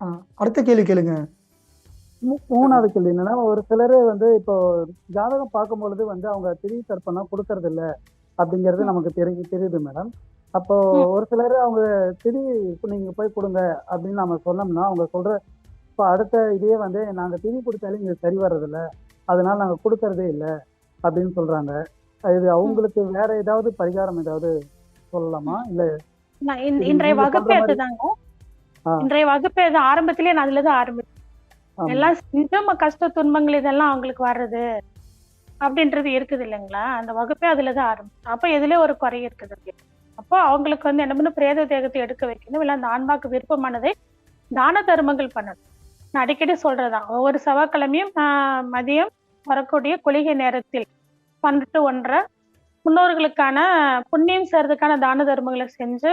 ஆ, அடுத்த கேள்வி கேளுங்க. மூணாவது கேள்வி என்னன்னா, ஒரு சிலர் வந்து இப்போ ஜாதகம் பார்க்கும் பொழுது வந்து அவங்க திதி தர்ப்பணம் கொடுக்கறது இல்ல அப்படிங்கிறது ம், நமக்கு தெரியுது மேடம். அப்போ ம். ஒரு சிலர் அவங்க திதி இப்ப நீங்க போய் கொடுங்க அப்படின்னு நம்ம சொன்னோம்னா அவங்க சொல்ற இப்போ அடுத்த இதே வந்து நாங்க திதி கொடுத்தாலும் இங்க சரி வர்றதில்ல, அதனால நாங்க கொடுக்கறதே இல்லை அப்படின்னு சொல்றாங்க. இது ம். அவங்களுக்கு வேற ஏதாவது பரிகாரம் ஏதாவது சொல்லலாமா? இல்ல நான் இது இன்றைய நீங்க சொல்ற வகுப்பே மாதிரி? அதுதாங்க. ஆ, இன்றைய வகுப்பே அது ஆரம்பத்திலேயே நான் அதுல தான் ஆரம்பிச்சேன். ஆமா. எல்லாம் செஞ்சும் கஷ்ட துன்பங்கள் இதெல்லாம் அவங்களுக்கு வர்றது அப்படின்றது இருக்குது இல்லைங்களா? அந்த வகுப்பே அதுல தான் ஆரம்பிச்சேன். அப்ப எதுலயே ஒரு குறை இருக்குது அப்படி. அப்போ அவங்களுக்கு வந்து என்ன பண்ணணும், பிரேத தேகத்தை எடுக்க வைக்கணும். இல்ல அந்த ஆன்மாக்கு விருப்பமானதை தான தர்மங்கள் பண்ணணும். நான் அடிக்கடி சொல்றதுதான். ஒவ்வொரு செவ்வாய்க்கிழமையும் மதியம் வரக்கூடிய குளிகை நேரத்தில் 12 to 1:30 முன்னோர்களுக்கான புண்ணியம் சேர்றதுக்கான தான தர்மங்களை செஞ்சு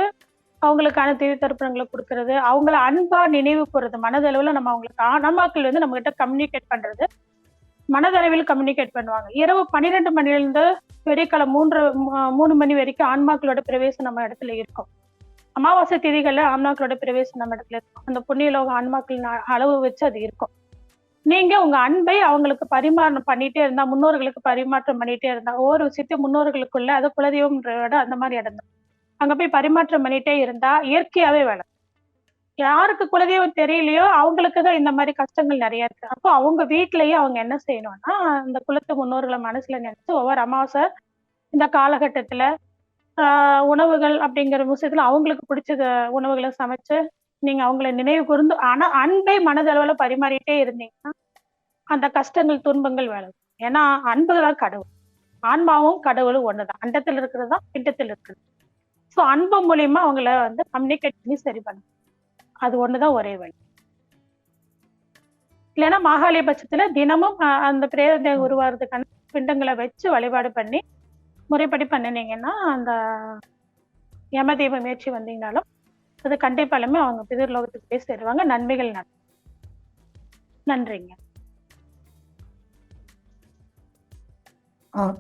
அவங்களுக்கான திதி தர்ப்பணங்களை கொடுக்கறது, அவங்கள அன்பா நினைவு கூறுறது. மனதளவுல நம்ம அவங்களுக்கு ஆன்மாக்கள் வந்து நம்ம கிட்ட கம்யூனிகேட் பண்றது, மனதளவில் கம்யூனிகேட் பண்ணுவாங்க. இரவு 12 மணிலிருந்து விடியற்காலம் 3 மணி வரைக்கும் ஆன்மாக்களோட பிரவேசம் நம்ம இடத்துல இருக்கும். அமாவாசை திதிகள்ல ஆன்மாக்களோட பிரவேசம் நம்ம இடத்துல இருக்கும். அந்த புண்ணியலோக ஆன்மாக்களின் அளவு வச்சு அது இருக்கும். நீங்க உங்க அன்பை அவங்களுக்கு பரிமாற்றம் பண்ணிட்டே இருந்தா, முன்னோர்களுக்கு பரிமாற்றம் பண்ணிட்டே இருந்தா, ஒவ்வொரு விஷயத்தையும் முன்னோர்களுக்குள்ள, அது குலதெய்வம்ன்ற இடம் அந்த மாதிரி இடம் தான். அங்க போய் பரிமாற்றம் பண்ணிட்டே இருந்தா இயற்கையாவே வளரும். யாருக்கு குலதெய்வம் தெரியலையோ அவங்களுக்கு தான் இந்த மாதிரி கஷ்டங்கள் நிறைய இருக்கு. அப்போ அவங்க வீட்லயே அவங்க என்ன செய்யணும்னா, இந்த குலத்து முன்னோர்களை மனசுல நினைச்சு ஒவ்வொரு அமாவாசை இந்த காலகட்டத்துல உணவுகள் அப்படிங்கிற விஷயத்துல அவங்களுக்கு பிடிச்ச உணவுகளை சமைச்சு நீங்க அவங்கள நினைவு கூர்ந்து ஆனா அன்பை மனதளவுல பரிமாறிட்டே இருந்தீங்கன்னா அந்த கஷ்டங்கள் துன்பங்கள் விலகும். ஏன்னா அன்புதான் கடவுள். ஆன்மாவும் கடவுளும் ஒண்ணுதான். அண்டத்தில் இருக்கிறது தான் பிண்டத்தில் இருக்குது. சோ அன்பு மூலியமா அவங்கள வந்து கம்யூனிகேட் பண்ணி சரி பண்ணணும். அது ஒண்ணுதான் ஒரே வழி. இல்லைன்னா மாகாளிய பட்சத்துல தினமும் அந்த பிரேத உருவாகிறதுக்கான பிண்டங்களை வச்சு வழிபாடு பண்ணி முறைப்படி பண்ணினீங்கன்னா அந்த யம தெய்வ முயற்சி வந்தீங்கனாலும் அது கண்டிப்பாலுமே அவங்க பிதிர்லோகத்துக்கு போய் சேருவாங்க. நன்மைகள் நடக்கும். நன்றிங்க.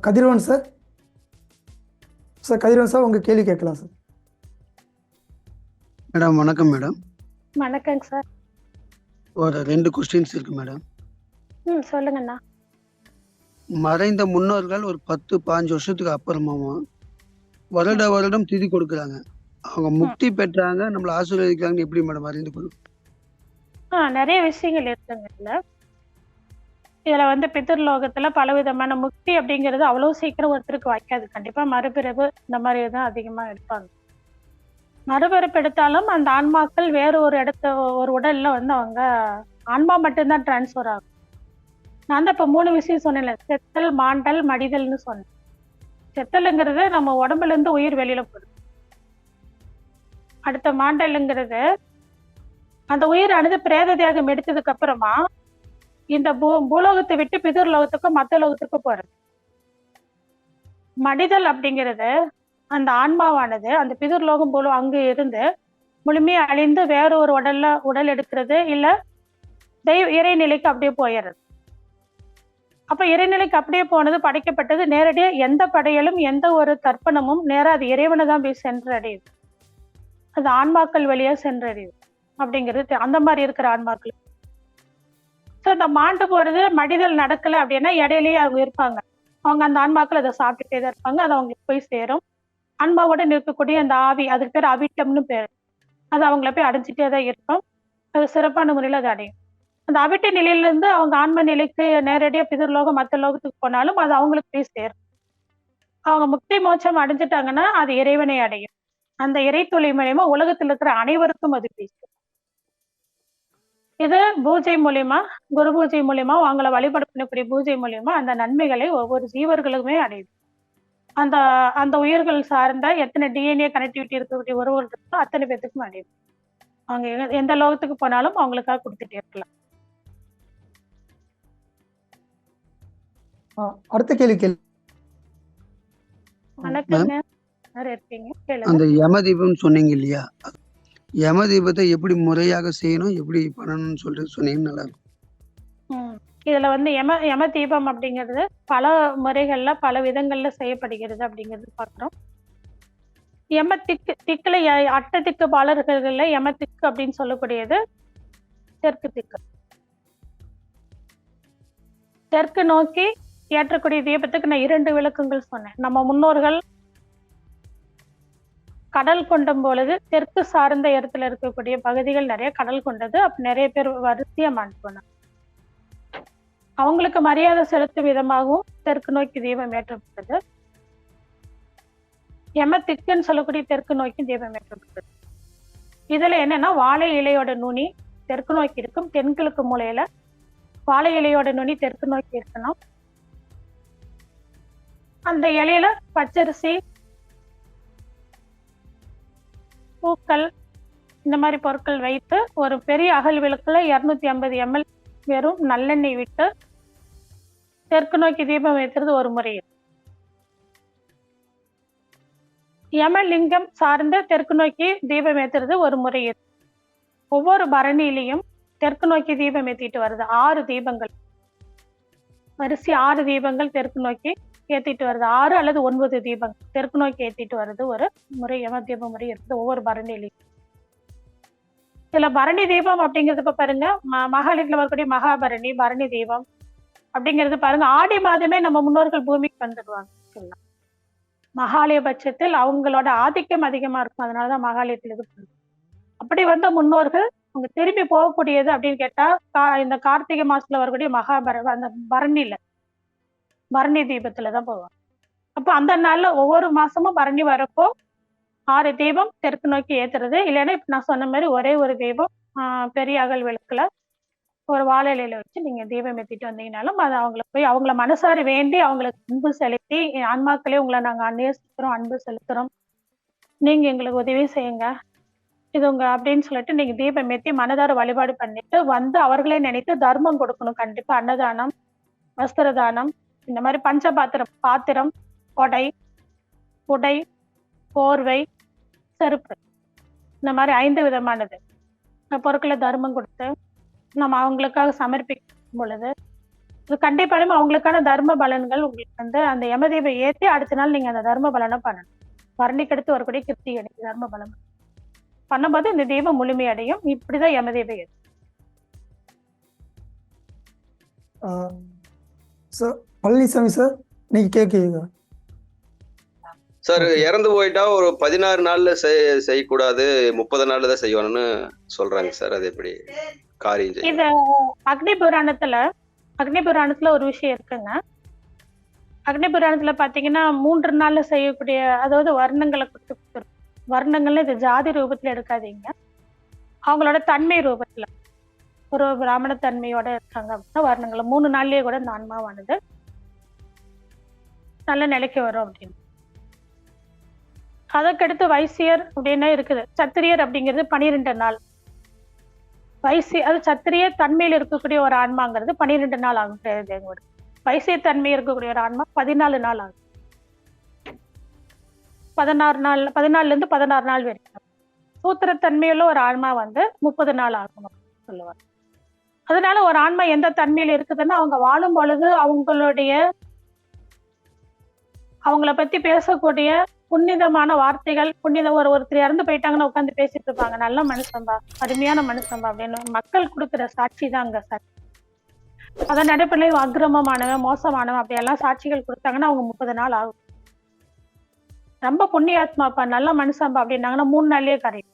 கதிரவன் சார். சார் கதிரவன் சார், உங்க கேள்வி கேட்கலாம் சார். மேடம் வணக்கம் மேடம். வணக்கங்க சார். ஒரு 2 கொஸ்டின்ஸ் இருக்கு மேடம். சொல்லுங்கண்ணா. மறைந்த முன்னோர்கள் ஒரு 10, 15 வருஷத்துக்கு அப்புறமாவும் ம், வருடம் திதி கொடுக்குறாங்க. அவங்க ம். முக்தி பெற்றாங்க, நம்மள ஆசீர்வதிக்கிறாங்கன்னு எப்படி மேடம் அறிந்து கொள்ளும்? நிறைய விஷயங்கள் இருக்குங்க இதுல. இதுல வந்து பிதிர்லோகத்துல பலவிதமான முக்தி அப்படிங்கிறது அவ்வளவு சீக்கிரம் ஒருத்தருக்கு வாய்க்காது. கண்டிப்பா மறுபிறப்பு இந்த மாதிரி தான் அதிகமா எடுப்பாங்க. மறுபிறப்பு எடுத்தாலும் அந்த ஆன்மாக்கள் வேற ஒரு ஒரு உடல்ல வந்து அவங்க ஆன்மா மட்டும்தான் டிரான்ஸ்ஃபர் ஆகும். நான் தான் இப்ப 3 விஷயம் சொன்னேன்ல, செத்தல், மாண்டல், மடிதல்னு சொன்னேன். செத்தலுங்கிறது நம்ம உடம்புல இருந்து உயிர் வெளியில போகுது. அடுத்த மாண்டல்ங்கிறது அந்த உயிரானது பிரேத தியாகம் எடுத்ததுக்கு அப்புறமா இந்த பூலோகத்தை விட்டு பிதிர்லோகத்துக்கும் மத்த லோகத்துக்கும் போறது. மடிதல் அப்படிங்கிறது அந்த ஆன்மாவானது அந்த பிதிர்லோகம் போல அங்கு இருந்து முழுமையா அழிந்து வேற ஒரு உடல் எடுக்கிறது, இல்ல இறைநிலைக்கு அப்படியே போயிடுறது. அப்ப இறைநிலைக்கு அப்படியே போனது படைக்கப்பட்டது நேரடியா எந்த படையலும் எந்த ஒரு தர்ப்பணமும் நேரா அது இறைவனை தான் போய் சென்றடையுது. அது ஆன்மாக்கள் வழியா சென்றடையுது அப்படிங்கிறது அந்த மாதிரி இருக்கிற ஆன்மாக்கள். சோ இந்த மாண்டு போறது மடிதல் நடக்கல அப்படின்னா இடையிலேயே அவங்க இருப்பாங்க. அவங்க அந்த ஆன்மாக்கள் அதை சாப்பிட்டுட்டே தான் இருப்பாங்க. அது அவங்களுக்கு போய் சேரும். ஆன்மாவோட இருக்கக்கூடிய அந்த ஆவி, அதுக்கு பேர் அவிட்டம்னு பேரு. அது அவங்கள போய் அடைஞ்சிட்டே தான் இருக்கும். அது சிறப்பான முறையில அது அடையும். அந்த அவிட்ட நிலையில இருந்து அவங்க ஆன்ம நிலைக்கு நேரடியா பிதிர்லோகம் மத்த லோகத்துக்கு போனாலும் அது அவங்களுக்கு போய் சேரும். அவங்க முக்தி மோட்சம் அடைஞ்சிட்டாங்கன்னா அது இறைவனை அடையும். அந்த இறைத்துளி மூலியமா உலகத்தில் இருக்கிற அனைவருக்கும் அது போய் சேரும். இது பூஜை மூலியமா, குரு பூஜை மூலியமா, அவங்கள வழிபாடு பண்ணக்கூடிய பூஜை மூலியமா அந்த நன்மைகளை ஒவ்வொரு ஜீவர்களுமே அடையுது. அந்த அந்த உயிர்கள் சார்ந்த எத்தனை டிஎன்ஏ கனெக்டிவிட்டி இருக்கக்கூடிய உறவுகள் இருக்கோ அத்தனை பேத்துக்கும் அடையுது. அவங்க எந்த லோகத்துக்கு போனாலும் அவங்களுக்காக கொடுத்துட்டே இருக்கலாம். அடுத்த கேள்வி கேள்வி. வணக்கங்க. யார் இருக்கீங்க? கேளுங்க. அந்த யம தீபம் சொன்னீங்க இல்லையா? யம தீபத்தை எப்படி முறையாக செய்யணும், எப்படி பண்ணணும்னு சொல்லிட்டு சொன்னீங்கன்னா நல்லா இருக்கும். இதுல வந்து யம தீபம் அப்படிங்கிறது பல முறைகள்ல பல விதங்கள்ல செய்யப்படுகிறது அப்படிங்கிறது பாக்குறோம். யம திக்குல அட்டதிக்கு பாலர்கள்ல யம திக்கு அப்படின்னு சொல்லக்கூடியது தெற்கு திக்கு. தெற்கு நோக்கி ஏற்றக்கூடிய தீபத்துக்கு நான் 2 விளக்கங்கள் சொன்னேன். நம்ம முன்னோர்கள் கடல் கொண்டும் பொழுது தெற்கு சார்ந்த இடத்துல இருக்கக்கூடிய பகுதிகள் நிறைய கடல் கொண்டது. அப்ப நிறைய பேர் வரிசையா மாட்டுவாங்க. அவங்களுக்கு மரியாதை செலுத்தும் விதமாகவும் தெற்கு நோக்கி தீபம் ஏற்றப்பட்டது. யம திக்குன்னு சொல்லக்கூடிய தெற்கு நோக்கி தீபம் ஏற்றப்பட்டது. இதுல என்னன்னா, வாழை இலையோட நுனி தெற்கு நோக்கி இருக்கும். தென்கிழக்கு மூலையில வாழை இலையோட நுனி தெற்கு நோக்கி இருக்கணும். அந்த இலையில பச்சரிசி, பூக்கள், இந்த மாதிரி பொருட்கள் வைத்து ஒரு பெரிய அகல் விளக்குல 250 ml வெறும் நல்லெண்ணெய் விட்டு தெற்கு நோக்கி தீபம் ஏற்றுறது ஒரு முறை. யமலிங்கம் சார்ந்த தெற்கு நோக்கி தீபம் ஏற்றுறது ஒரு முறை. ஒவ்வொரு பரணியிலையும் தெற்கு நோக்கி தீபம் ஏத்திட்டு வருது. 6 தீபங்கள், வரிசை 6 தீபங்கள் தெற்கு நோக்கி ஏத்திட்டு வருது. 6 அல்லது 9 தீபங்கள் தெற்கு நோக்கி ஏத்திட்டு வருது ஒரு முறை. யம தீப முறை இருக்குது ஒவ்வொரு பரணியிலையும். இதுல பரணி தீபம் அப்படிங்கிறது இப்ப பாருங்க, மகாலயத்துல வரக்கூடிய மகாபரணி, பரணி தீபம் அப்படிங்கிறது பாருங்க, ஆடி மாதமே நம்ம முன்னோர்கள் பூமிக்கு வந்துடுவாங்க. மகாலய பட்சத்தில் அவங்களோட ஆதிக்கம் அதிகமா இருக்கும். அதனாலதான் மகாலயத்துல இது பண்ணுவோம். அப்படி வந்த முன்னோர்கள் அவங்க திரும்பி போகக்கூடியது அப்படின்னு கேட்டா, இந்த கார்த்திகை மாசத்துல வரக்கூடிய அந்த பரணி தீபத்துலதான் போவாங்க. அப்ப அந்த நாள்ல ஒவ்வொரு மாசமும் பரணி வரப்போ 6 தீபம் தெற்கு நோக்கி ஏத்துறது. இல்லைன்னா இப்ப நான் சொன்ன மாதிரி ஒரே ஒரு தீபம் பெரிய அகல் விளக்குல ஒரு வாழை இலையில வச்சு நீங்க தீபம் ஏத்திட்டு வந்தீங்கன்னாலும் அது அவங்களுக்கு போய் அவங்கள மனசார வேண்டி அவங்களுக்கு அன்பு செலுத்தி, ஆன்மாக்களே உங்களை நாங்க நேசிக்கிறோம், அன்பு செலுத்துறோம், நீங்க எங்களுக்கு உதவி செய்யுங்க இது உங்க அப்படின்னு சொல்லிட்டு நீங்க தீபம் ஏத்தி மனதார வழிபாடு பண்ணிட்டு வந்து அவர்களே நினைத்து தர்மம் கொடுக்கணும். கண்டிப்பா அன்னதானம், வஸ்திர தானம், இந்த மாதிரி பாத்திரம், கொடை, உடை, போர்வை, செருப்பு, இந்த மாதிரி 5 விதமானது பொருட்களை தர்மம் கொடுத்து நம்ம அவங்களுக்காக சமர்ப்பிக்கும் பொழுது இது கண்டிப்பாலுமே அவங்களுக்கான தர்ம பலன்கள் உங்களுக்கு வந்து அந்த யமதீபம் ஏற்றி அடுத்த நாள் நீங்க அந்த தர்ம பலனை பண்ணணும். பரணிக்கு அடுத்து வரக்கூடிய கிருத்திகை தர்ம பலன் பண்ணும்போது இந்த தீபம் முழுமையடையும். இப்படிதான் யமதீபம் ஏற்று. சார் பழனிசாமி சார், நீங்க கேட்குறீங்க சார்? இறந்து போயிட்டா ஒரு 16 நாள்ல செய்யக்கூடாது, 30 நாள்ல தான் செய்யணும்னு சொல்றாங்க சார். அது எப்படி காரியம்? இது அக்னி புராணத்துல ஒரு விஷயம் இருக்குங்க. அக்னி புராணத்துல பாத்தீங்கன்னா 3 நாள்ல செய்யக்கூடிய, அதாவது வர்ணங்களை கொடுத்து, வர்ணங்கள்ல இது ஜாதி ரூபத்துல எடுக்காதீங்க, அவங்களோட தன்மை ரூபத்துல ஒரு பிராமண தன்மையோட இருக்காங்க அப்படின்னா வர்ணங்களை 3 நாள்லயே கூட இந்த ஆன்மாவானது நல்ல நிலைக்கு வரும் அப்படின்னு. அதற்கடுத்து வைசியர் அப்படின்னு இருக்குது. சத்திரியர் அப்படிங்கிறது 12 நாள். அது சத்திரிய தன்மையில் இருக்கக்கூடிய ஒரு ஆன்மாங்கிறது 12 நாள் ஆகும். வைசிய தன்மை இருக்கக்கூடிய ஒரு ஆன்மா 14 நாள் ஆகும். 14 இருந்து 16 நாள் வரைக்கும். சூத்திரத்தன்மையுள்ள ஒரு ஆன்மா வந்து 30 நாள் ஆகும் சொல்லுவாங்க. அதனால ஒரு ஆன்மா எந்த தன்மையில இருக்குதுன்னா, அவங்க வாழும் பொழுது அவங்கள பத்தி பேசக்கூடிய புனிதமான வார்த்தைகள், ஒருத்தர் இறந்து போயிட்டாங்கன்னு உட்காந்து பேசிட்டு இருப்பாங்க, நல்ல மனுஷன்பா, அருமையான மனுஷன்பா அப்படின்னு மக்கள் கொடுக்குற சாட்சி தான் அங்க சாட்சி. அதன் அடிப்படையில் அக்கிரமமானவன், மோசமானவன் அப்படியெல்லாம் சாட்சிகள் கொடுத்தாங்கன்னா அவங்க 30 நாள் ஆகும். ரொம்ப புண்ணியாத்மாப்பா, நல்ல மனுஷன்பா அப்படின்னாங்கன்னா 3 நாள்லயே கரையும்.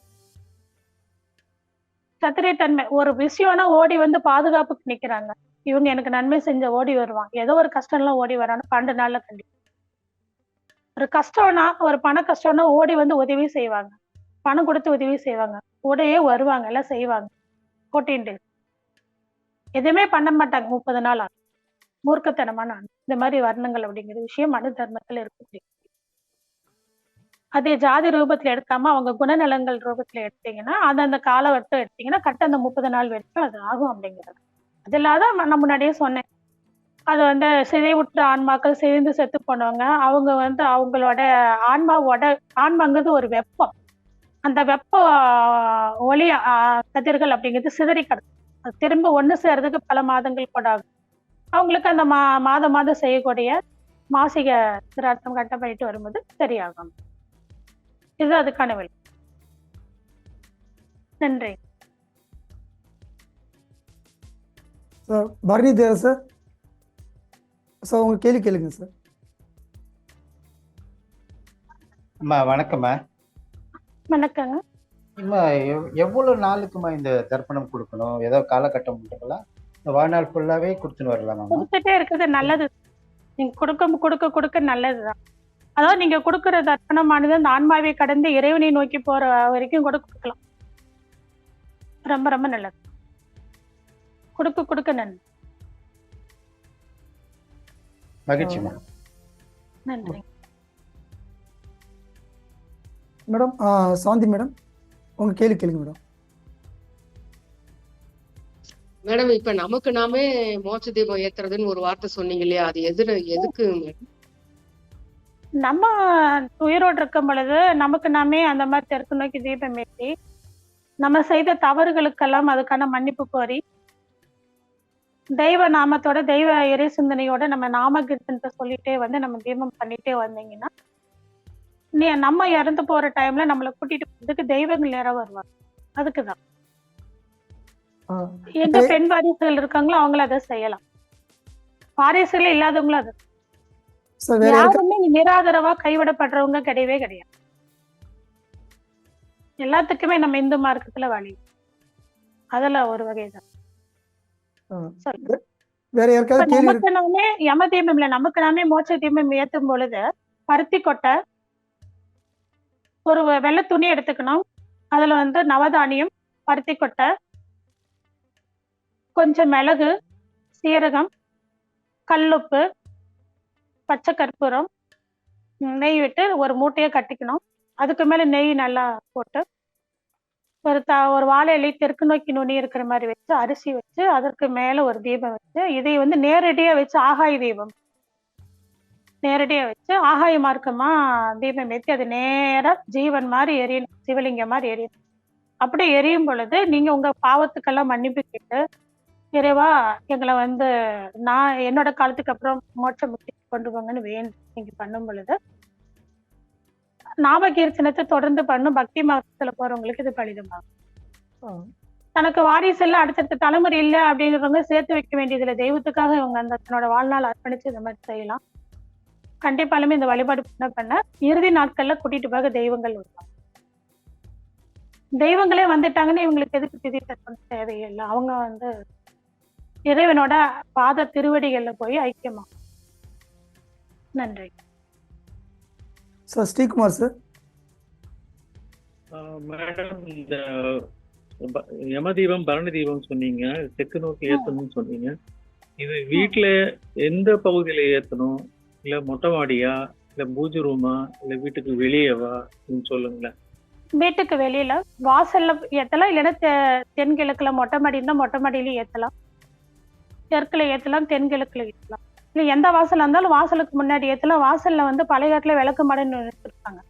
சத்திரியத்தன்மை ஒரு விஷயம்னா ஓடி வந்து பாதுகாப்புக்கு நிக்கிறாங்க, இவங்க எனக்கு நன்மை செஞ்ச ஓடி வருவான், ஏதோ ஒரு கஷ்டம்லாம் ஓடி வரான்னு 12 நாள்ல கண்டிப்பா. ஒரு கஷ்டம்னா, ஒரு பண கஷ்டம்னா ஓடி வந்து உதவி செய்வாங்க, பணம் கொடுத்து உதவி செய்வாங்க, ஓடையே வருவாங்க, எல்லாம் செய்வாங்க. 14 days எதுவுமே பண்ண மாட்டாங்க. 30 நாள் ஆகும். மூர்க்கத்தனமான இந்த மாதிரி வர்ணங்கள் அப்படிங்கிற விஷயம் மனு தர்மத்துல இருக்கு. அதே ஜாதி ரூபத்துல எடுக்காம அவங்க குணநலங்கள் ரூபத்துல எடுத்தீங்கன்னா, அது அந்த காலவட்டம் எடுத்தீங்கன்னா கரெக்டா அந்த 30 நாள் வரைக்கும் அது ஆகும் அப்படிங்கிறது. அது இல்லாத நான் முன்னாடியே சொன்னேன், அது வந்து சிதைவுற்ற ஆன்மாக்கள், சிதைந்து செத்து போனவங்க, அவங்க வந்து அவங்களோட ஆன்மாங்கிறது ஒரு வெப்பம். அந்த வெப்ப ஒளி கதிர்கள் அப்படிங்கிறது சிதறி கிடக்கும். அது திரும்ப ஒண்ணு சேர்றதுக்கு பல மாதங்கள் கூட ஆகும். அவங்களுக்கு அந்த மாதம் செய்யக்கூடிய மாசிக சிரார்த்தம் கட்ட பண்ணிட்டு வரும்போது சரியாகும். இது அதுக்கான வழி. நன்றி. Sir Bharani Dev sir. Sir உங்கள் கேள்வி கேளுங்க சார். அம்மா வணக்கம்மா. வணக்கங்க. அம்மா எவ்வளவு நாளுக்குமா இந்த தர்ப்பணம் கொடுக்கணும்? ஏதோ காலகட்டம் உண்டுங்களா? இந்த வாழ்நாள் ஃபுல்லாவே கொடுத்துன்னு வரலாமா? கொடுத்துட்டே இருக்குது நல்லது. நீங்க கொடுக்க கொடுக்க நல்லதுதான். அதாவது நீங்க கொடுக்கிற தர்ப்பணமானது அந்த ஆன்மாவை கடந்து இறைவனை நோக்கி போற வரைக்கும் கூட கொடுக்கலாம். ரொம்ப ரொம்ப நல்லது. கொடுக்க நன்றி. மகிழ்ச்சிமா. நன்றி மேடம். சாந்தி மேடம், உங்கள் கேள்வி கேளுங்க மேடம். மேடம், இப்ப நமக்கு நாமே மோட்ச தீபம் ஏத்துறதுன்னு ஒரு வார்த்தை சொன்னீங்க இல்லையா, அது எதுக்கு மேடம்? நம்ம உயிரோடு இருக்கும் பொழுது நமக்கு நாமே அந்த மாதிரி தெற்கு நோக்கி தீபம் ஏற்றி நம்ம செய்த தவறுகளுக்கெல்லாம் அதுக்கான மன்னிப்பு கோரி தெய்வ நாமத்தோட தெய்வ இறை சிந்தனையோட நம்ம நாம கீர்த்தனத்தை சொல்லிட்டே வந்து நம்ம தீபம் பண்ணிட்டே வந்தீங்கன்னா நம்ம இறந்து போற டைம்ல நம்மளை கூட்டிட்டு போறதுக்கு தெய்வங்கள் நேரம் வருவாங்க. அதுக்குதான் எங்க பெண் வாரிசுகள் இருக்காங்களோ அவங்களும் அதை செய்யலாம். வாரிசுகளே இல்லாதவங்களும் அது யாருமே நிராதரவா கைவிடப்படுறவங்க கிடையவே கிடையாது. எல்லாத்துக்குமே நம்ம இந்து மார்க்கத்துல வழி, அதுல ஒரு வகைதான். வேற யாருக்காவது கேள்வி நமக்கு நாமே யம தீபம் இல்ல, நமக்கு நாமே மோட்ச தீபம் ஏத்தும் பொழுது பருத்தி கொட்டை, ஒரு வெள்ளை துணி எடுத்துக்கணும். அதுல வந்து நவதானியம், பருத்தி கொட்டை, கொஞ்சம் மிளகு, சீரகம், கல்லுப்பு, பச்சை கற்பூரம், நெய் விட்டு ஒரு மூட்டையை கட்டிக்கணும். அதுக்கு மேல நெய் நல்லா போட்டு ஒரு வாழை இலை தெற்கு நோக்கி நுனி இருக்கிற மாதிரி வச்சு அரிசி வச்சு அதற்கு மேல ஒரு தீபம் வச்சு இதை வந்து நேரடியா வச்சு ஆகாய தீபம் நேரடியா வச்சு ஆகாய மார்க்கமா தீபம் ஏற்றி அது நேரா ஜீவன் மாதிரி எரியணும், சிவலிங்கம் மாதிரி எரியணும். அப்படி எரியும் பொழுது நீங்க உங்க பாவத்துக்கெல்லாம் மன்னிப்பு கேட்டு, இறைவா எங்களை வந்து நான் என்னோட காலத்துக்கு அப்புறம் மோட்ச முக்தி கொண்டு போங்கன்னு வேண்டும் நீங்க பண்ணும் பொழுது நாம கீர்த்தனத்தை தொடர்ந்து பண்ணும் பக்தி மார்க்கத்துல போறவங்களுக்கு இது பலிதமாகும். தனக்கு வாரிசு எல்லாம் அடுத்தடுத்த தலைமுறை இல்லை அப்படிங்கிறவங்க சேர்த்து வைக்க வேண்டியதுல தெய்வத்துக்காக இவங்க அந்த தன்னோட வாழ்நாள் அர்ப்பணிச்சு இந்த மாதிரி செய்யலாம். கண்டிப்பாலுமே இந்த வழிபாடு பண்ண இறுதி நாட்கள்ல கூட்டிட்டு போக தெய்வங்கள் வருவாங்க. தெய்வங்களே வந்துட்டாங்கன்னு இவங்களுக்கு எதுக்கு திதி தர்ப்பணம் தேவையில்லை. அவங்க வந்து இறைவனோட பாத திருவடிகள்ல போய் ஐக்கியமா. நன்றி சார். ஸ்ரீகுமார் சார். மேடம், இந்த யம தீபம் பரணி தீபம் சொன்னீங்க, தெற்கு நோக்கி ஏத்தணும்னு சொன்னீங்க. இது வீட்டுல எந்த பகுதியில ஏத்தணும்? இல்ல மொட்டை மாடியா, இல்ல பூஜை ரூமா, இல்ல வீட்டுக்கு வெளியேவா சொல்லுங்களேன். வீட்டுக்கு வெளியில வாசல்ல ஏத்தலாம், இல்லைன்னா தென்கிழக்குல மொட்டை மாடி இருந்தா மொட்டை மாடியிலயும் ஏத்தலாம், தெற்குல ஏத்தலாம், தென்கிழக்குல ஏத்தலாம். இல்ல எந்த வாசல் இருந்தாலும் வாசலுக்கு முன்னாடி ஏத்தலாம். வாசல்ல வந்து பழைய காலத்துல விளக்கு மாடன்னு வச்சிருப்பாங்க,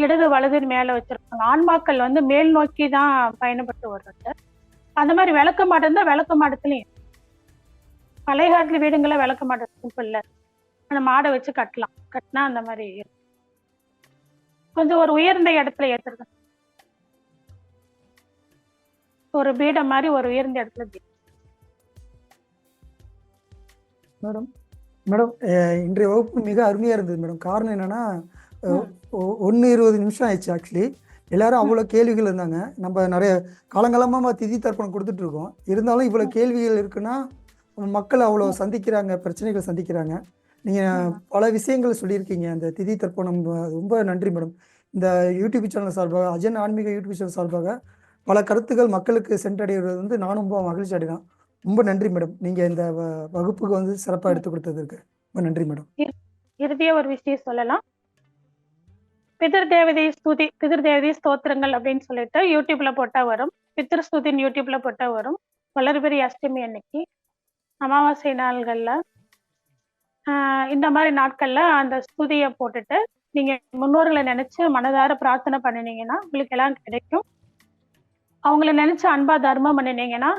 இடது வலது மேல வச்சிருப்பாங்க. ஆன்மாக்கள் வந்து மேல் நோக்கி தான் பயணப்பட்டு வர்றது. அந்த மாதிரி விளக்கு மாடு இருந்தா விளக்கு மாடத்துலயும், பழைய காலத்துல வீடுங்கள விளக்கு மாடு இல்ல, அந்த மாடை வச்சு கட்டினா அந்த மாதிரி கொஞ்சம் ஒரு உயர்ந்த இடத்துல ஏத்துறது, ஒரு பீடம் மாதிரி ஒரு உயர்ந்த இடத்துல. மேடம் இன்றைய வகுப்பு மிக அருமையா இருந்தது மேடம். காரணம் என்னன்னா 1:20 நிமிஷம் ஆயிடுச்சு. ஆக்சுவலி எல்லாரும் அவ்வளோ கேள்விகள் இருந்தாங்க. நம்ம நிறைய காலங்காலமாக திதி தர்ப்பணம் கொடுத்துட்டு இருக்கோம். இருந்தாலும் இவ்வளோ கேள்விகள் இருக்குன்னா மக்கள் அவ்வளோ சந்திக்கிறாங்க, பிரச்சனைகள் சந்திக்கிறாங்க. நீங்கள் பல விஷயங்கள் சொல்லியிருக்கீங்க. அந்த திதி தர்ப்பணம் ரொம்ப நன்றி மேடம். இந்த யூடியூப் சேனல் சார்பாக, அஜன் ஆன்மீக யூடியூப் சேனல் சார்பாக பல கருத்துக்கள் மக்களுக்கு சென்றடைகிறது வந்து நானும் ரொம்ப மகிழ்ச்சி அடைகிறேன். ரொம்ப நன்றி மேடம். நீங்கள் இந்த வகுப்புக்கு வந்து சிறப்பாக எடுத்து கொடுத்ததுக்கு ரொம்ப நன்றி மேடம். இறுதியா ஒரு விஷயம் சொல்லலாம். பிதிர் தேவதை ஸ்தோத்திரங்கள் அப்படின்னு சொல்லிட்டு யூடியூப்ல போட்டா வரும். பித்திரு ஸ்துதின் யூடியூப்ல போட்டா வரும். வளர்பிறை அஷ்டமி அன்னைக்கு அமாவாசை நாள்கள்ல இந்த மாதிரி நாட்கள்ல அந்த ஸ்துதியை போட்டுட்டு நீங்க முன்னோர்களை நினைச்சு மனதார பிரார்த்தனை பண்ணினீங்கன்னா உங்களுக்கு எல்லாம் கிடைக்கும். அவங்களை நினைச்சு அன்பா தர்மம் பண்ணினீங்கன்னா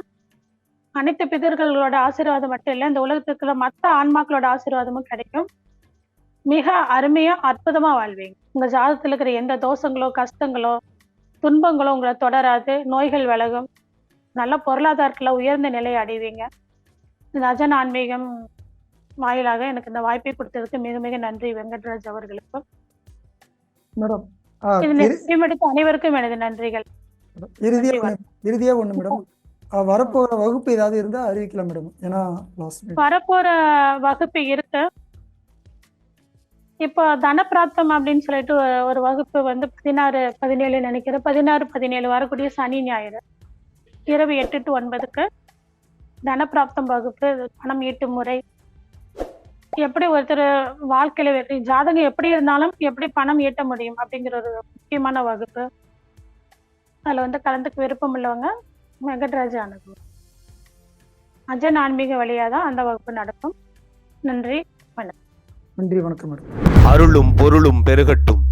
அனைத்து பிதர்களோட ஆசீர்வாதம் மட்டும் இல்லை, இந்த உலகத்துக்குள்ள மற்ற ஆன்மாக்களோட ஆசீர்வாதமும் கிடைக்கும். மிக அருமையா அற்புதமா வாழ்வீங்க. உங்க ஜாதகத்துல இருக்கிற எந்த தோஷங்களோ கஷ்டங்களோ துன்பங்களோ உங்களை தொடராது. நோய்கள் விலகும். நல்ல பொருளாதாரத்துல உயர்ந்த நிலையை அடைவீங்க. இந்த அஜன் ஆன்மீகம் வாயிலாக எனக்கு இந்த வாய்ப்பை கொடுத்ததுக்கு மிக மிக நன்றி வெங்கட்ராஜ் அவர்களுக்கு. மேடம் இது நிச்சயமெடுத்த அனைவருக்கும் எனது நன்றிகள். இறுதியா ஒண்ணு மேடம், வரப்போற வகுப்பு ஏதாவது இருந்தா அறிவிக்கலாம் மேடம். ஏன்னா வரப்போற வகுப்பு இருக்கு. இப்போ தனப்பிராப்தம் அப்படின்னு சொல்லிட்டு ஒரு வகுப்பு வந்து 16-17 நினைக்கிறேன். 16-17 வரக்கூடிய சனி ஞாயிறு இரவு 8 to 9க்கு தனப்பிராப்தம் வகுப்பு. பணம் ஈட்டும் முறை, எப்படி ஒருத்தர் வாழ்க்கையில வெற்றி, ஜாதகம் எப்படி இருந்தாலும் எப்படி பணம் ஈட்ட முடியும் அப்படிங்கிற ஒரு முக்கியமான வகுப்பு. அதுல வந்து கலந்துக்க விருப்பம் உள்ளவங்க வெங்கட்ராஜ் அணுகும். அஜன் ஆன்மீக வழியாதான் அந்த வகுப்பு நடக்கும். நன்றி, வணக்கம். நன்றி, வணக்கம் மேடம். அருளும் பொருளும் பெருகட்டும்.